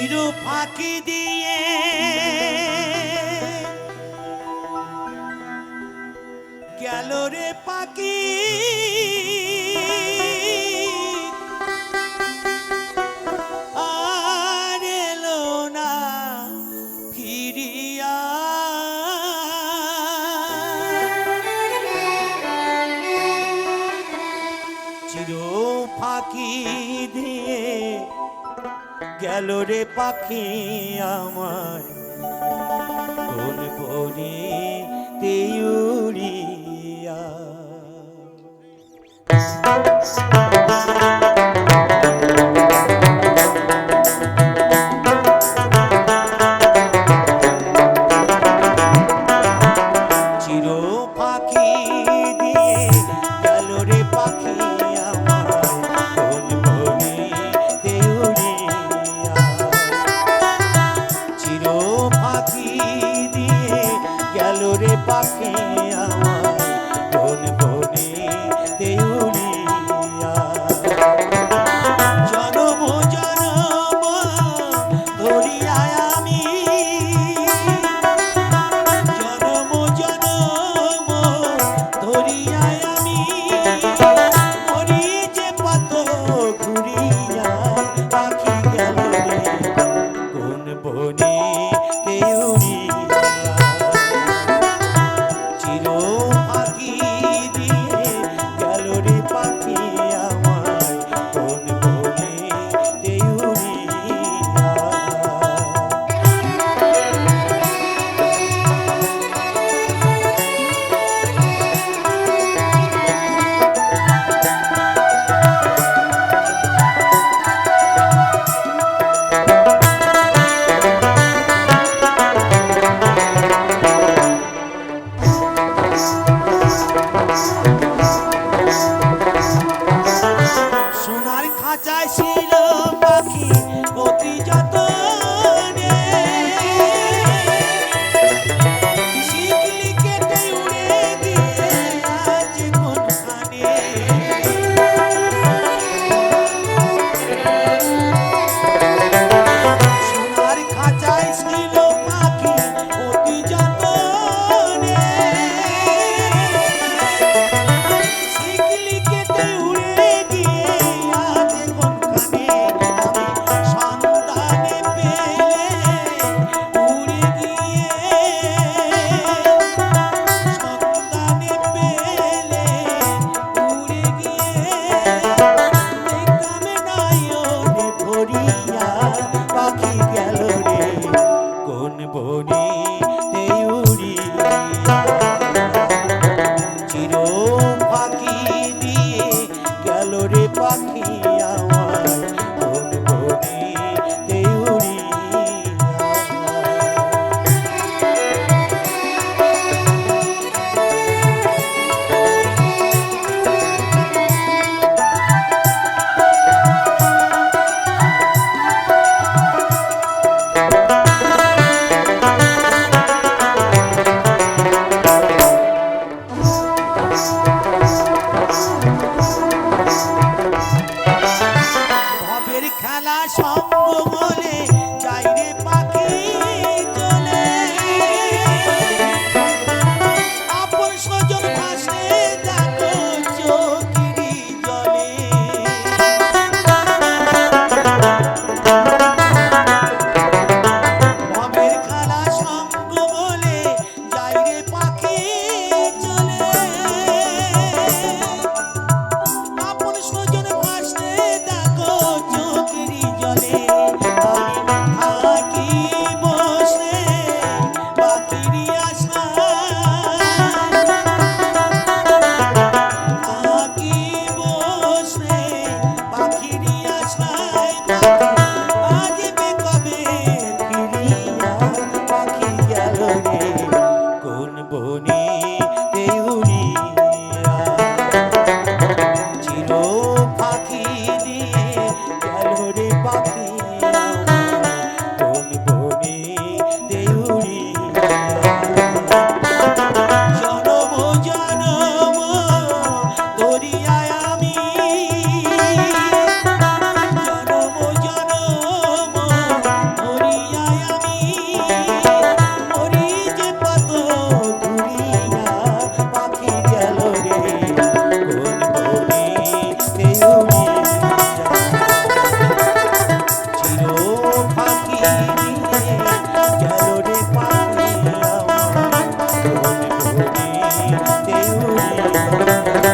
চির ফাঁকি দিয়ে গেল রে পাখি আর এলো না ফিরিয়া চির ফাঁকি দিয়ে গেল রে পাখি আমায় কোন বনে তেউরিয়া চির পাখি দিয়ে গেল রে পাখি আমায় কোন বনে তেউরিয়া চির পাখি দিয়ে গেল রে পাখি আমায় কোন বনে তেউরিয়া জনম জনম ধরিয়া আমি জনম জনম ধরিয়া আমি মরি যে পাত ঘুরিয়া পাখি গেল রে কোন বনে তেউরিয়া চির পাখি দিয়ে গেল রে পাখি আমায় কোন বনে তেউরিয়া সোনার খাঁচায় ছিল পাখি অতি যতনে শিকলি কেটে উড়ে গিয়ে আজ কোনখানে সোনার খাঁচায় ছিল পাখি অতি যতনে শিকলি কেটে উড়ে গিয়ে আজ কোনখানে আমি সন্তানে পেলে উড়ে গিয়ে সন্তানে পেলে উড়ে গিয়ে দেখতামে নয়নে ভরিয়া পাখি গেল রে কোন বনে তেউরিয়া চির পাখি দিয়ে গেল রে পাখি আমায় কোন বনে তেউরিয়া উড়িয়ে চির ফাঁকি দিয়ে গেল রে পাখি আমার কোন গড়িতে উড়িয়ে